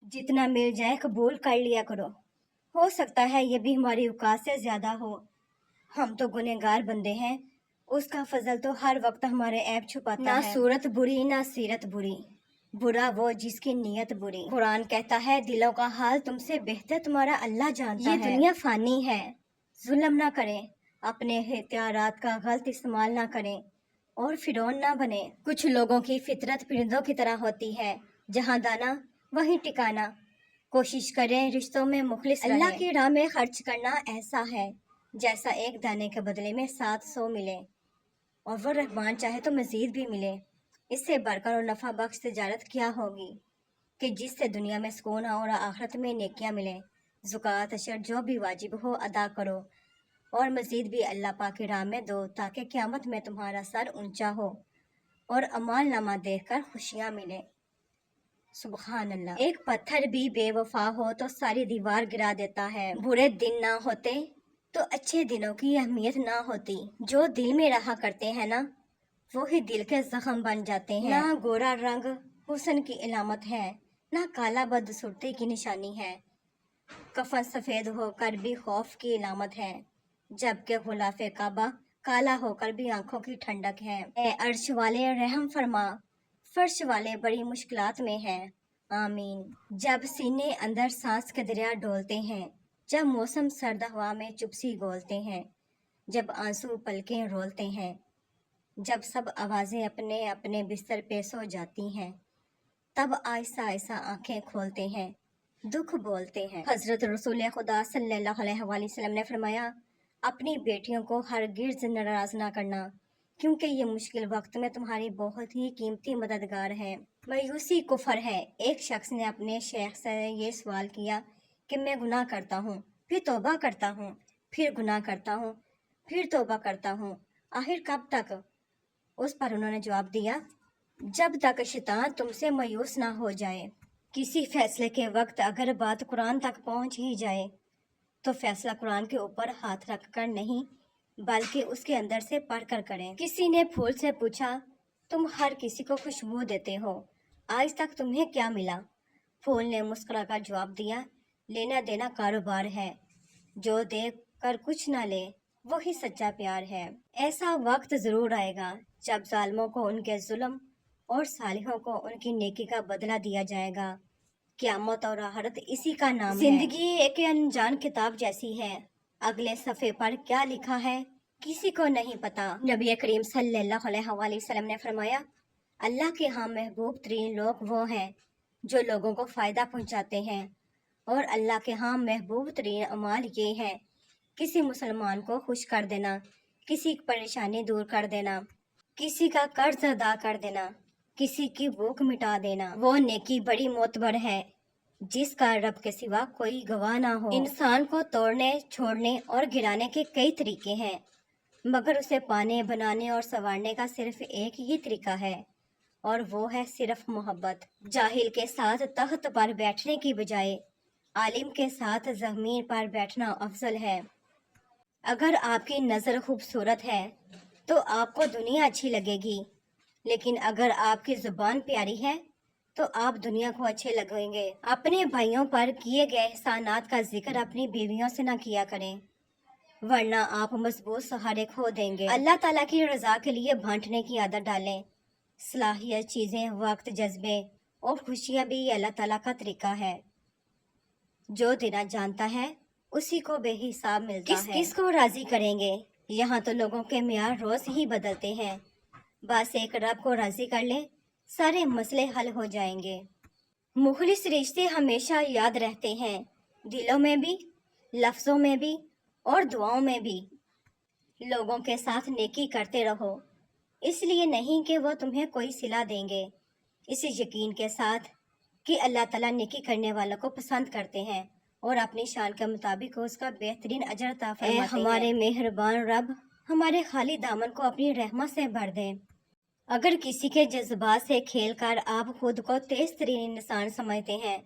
जितना मिल जाए कबूल कर लिया करो। हो सकता है ये भी हमारी औकात से ज्यादा हो। हम तो गुनहगार बंदे हैं, उसका फजल तो हर वक्त हमारे ऐब छुपाता है। ना सूरत बुरी ना सीरत बुरी, बुरा वो जिसकी नीयत बुरी। कुरान कहता है दिलों का हाल तुमसे बेहतर तुम्हारा अल्लाह जानता है। ये दुनिया फानी है, जुल्म ना करें, अपने इख्तियारात का गलत इस्तेमाल ना करें और फिरौन ना बने। कुछ लोगों की फितरत परिंदों की तरह होती है, जहाँ दाना वहीं टिकाना। कोशिश करें रिश्तों में मुखलिस रहें। अल्लाह की राह में खर्च करना ऐसा है जैसा एक दाने के बदले में 700 मिले, और वो रहमान चाहे तो मजीद भी मिले। इससे बढ़कर और नफा बख्श तिजारत क्या होगी कि जिससे दुनिया में सुकून और आखिरत में नेकियां मिले। ज़कात अशर जो भी वाजिब हो अदा करो और मजीद भी अल्लाह पाक की राह में दो, ताकि क़यामत में तुम्हारा सर ऊंचा हो और अमाल नामा देखकर खुशियां मिले। सुबहान अल्लाह। एक पत्थर भी बेवफा हो तो सारी दीवार गिरा देता है। बुरे दिन ना होते तो अच्छे दिनों की अहमियत ना होती। जो दिल में रहा करते हैं ना, वो ही दिल के जख्म बन जाते हैं। ना गोरा रंग हुस्न की इलामत है, ना काला बदसूरती की निशानी है। कफन सफेद होकर भी खौफ की इलामत है, जबकि गुलाफे काबा काला होकर भी आंखों की ठंडक है। ए अर्श वाले रहम फरमा, फर्श वाले बड़ी मुश्किलात में है, आमीन। जब सीने अंदर सांस के दरिया डोलते हैं, जब मौसम सर्द हवा में चुपसी गोलते हैं, जब आंसू पलकें रोलते हैं, जब सब आवाज़ें अपने अपने बिस्तर पे सो जाती हैं, तब आहिस्ता आहिस्ता आंखें खोलते हैं, दुख बोलते हैं। हजरत रसूल खुदा सल्लल्लाहु अलैहि वसल्लम ने फरमाया, अपनी बेटियों को हरगिज़ नाराज ना करना, क्योंकि ये मुश्किल वक्त में तुम्हारी बहुत ही कीमती मददगार है। मायूसी कुफर है। एक शख्स ने अपने शेख से ये सवाल किया कि मैं गुनाह करता हूँ, फिर तौबा करता हूँ, फिर गुनाह करता हूँ, फिर तौबा करता हूँ, आखिर कब तक? उस पर उन्होंने जवाब दिया, जब तक शैतान तुमसे मायूस ना हो जाए। किसी फैसले के वक्त अगर बात कुरान तक पहुंच ही जाए तो फैसला कुरान के ऊपर हाथ रखकर नहीं, बल्कि उसके अंदर से पढ़कर करें। किसी ने फूल से पूछा, तुम हर किसी को खुशबू देते हो, आज तक तुम्हें क्या मिला? फूल ने मुस्कुराकर जवाब दिया, लेना देना कारोबार है, जो दे कर कुछ ना ले वही सच्चा प्यार है। ऐसा वक्त जरूर आएगा जब जालिमों को उनके जुल्म और सालिहों को उनकी नेकी का बदला दिया जाएगा। क़यामत और आखिरत इसी का नाम है। जिंदगी एक अनजान किताब जैसी है, अगले सफ़े पर क्या लिखा है किसी को नहीं पता। नबी करीम सल्लल्लाहु अलैहि वसल्लम ने फरमाया, अल्लाह के यहाँ महबूब तरीन लोग वो हैं जो लोगों को फ़ायदा पहुँचाते हैं, और अल्लाह के यहाँ महबूब तरीन अमाल ये हैं, किसी मुसलमान को खुश कर देना, किसी की परेशानी दूर कर देना, किसी का कर्ज अदा कर देना, किसी की भूख मिटा देना। वो नेकी बड़ी मोतबर है जिसका रब के सिवा कोई गवाह ना हो। इंसान को तोड़ने, छोड़ने और गिराने के कई तरीके हैं, मगर उसे पाने, बनाने और संवारने का सिर्फ एक ही तरीका है, और वो है सिर्फ मोहब्बत। जाहिल के साथ तख्त पर बैठने की बजाय आलिम के साथ ज़मीन पर बैठना अफजल है। अगर आपकी नज़र खूबसूरत है तो आपको दुनिया अच्छी लगेगी, लेकिन अगर आपकी ज़ुबान प्यारी है तो आप दुनिया को अच्छे लगेंगे। अपने भाइयों पर किए गए एहसानात का जिक्र अपनी बीवियों से ना किया करें, वरना आप मजबूत सहारे खो देंगे। अल्लाह ताला की रज़ा के लिए बांटने की आदत डालें। सलाहियत, चीज़ें, वक्त, जज्बे और खुशियाँ भी अल्लाह ताला का तरीका है। जो देना जानता है उसी को बेहिसाब मिलता है। किस को राजी करेंगे? यहाँ तो लोगों के मियार रोज ही बदलते हैं। बस एक रब को राजी कर ले, सारे मसले हल हो जाएंगे। मुखलिस रिश्ते हमेशा याद रहते हैं, दिलों में भी, लफ्जों में भी और दुआओं में भी। लोगों के साथ नेकी करते रहो, इसलिए नहीं कि वो तुम्हें कोई सिला देंगे, इसी यकीन के साथ कि अल्लाह ताला नेकी करने वालों को पसंद करते हैं और अपनी शान के मुताबिक उसका बेहतरीन अजर अता फरमाते हैं। हमारे मेहरबान रब हमारे खाली दामन को अपनी रहमत से भर दें। अगर किसी के जज्बात से खेलकर आप खुद को तेज तरीन इंसान समझते हैं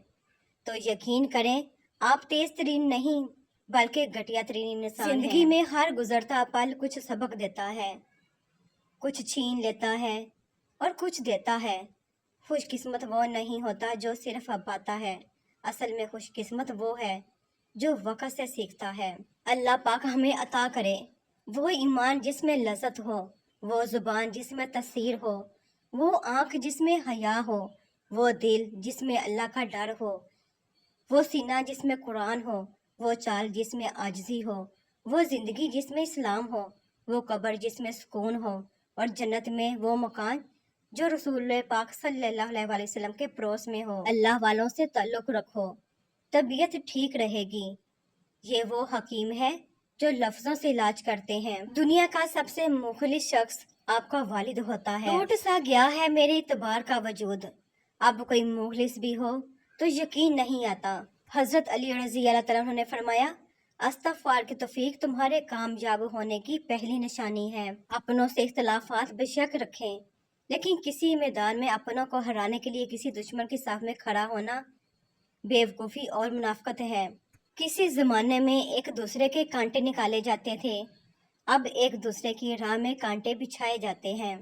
तो यकीन करें आप तेज तरीन नहीं बल्कि घटिया तरीन इंसान हैं। जिंदगी में हर गुजरता पल कुछ सबक देता है, कुछ छीन लेता है और कुछ देता है। खुशकिस्मत वो नहीं होता जो सिर्फ अब पाता है, اصل میں خوش قسمت وہ ہے جو وقت سے سیکھتا ہے۔ اللہ پاک ہمیں عطا کرے وہ ایمان جس میں لذت ہو، وہ زبان جس میں تاثیر ہو، وہ آنکھ جس میں حیا ہو، وہ دل جس میں اللہ کا ڈر ہو، وہ سینہ جس میں قرآن ہو، وہ چال جس میں عاجزی ہو، وہ زندگی جس میں اسلام ہو، وہ قبر جس میں سکون ہو، اور جنت میں وہ مکان جو رسول پاک صلی اللہ علیہ وآلہ وسلم کے پڑوس میں ہو۔ اللہ والوں سے تعلق رکھو، طبیعت ٹھیک رہے گی۔ یہ وہ حکیم ہے جو لفظوں سے علاج کرتے ہیں۔ دنیا کا سب سے مخلص شخص آپ کا والد ہوتا ہے۔ ٹوٹ سا گیا ہے میرے اعتبار کا وجود، اب کوئی مخلص بھی ہو تو یقین نہیں آتا۔ حضرت علی رضی اللہ تعالیٰ عنہ نے فرمایا، استغفار کی توفیق تمہارے کامیاب ہونے کی پہلی نشانی ہے۔ اپنوں سے اختلافات بے شک رکھیں، لیکن کسی میدان میں اپنوں کو ہرانے کے لیے کسی دشمن کی صف میں کھڑا ہونا بیوقوفی اور منافقت ہے۔ کسی زمانے میں ایک دوسرے کے کانٹے نکالے جاتے تھے، اب ایک دوسرے کی راہ میں کانٹے بچھائے جاتے ہیں۔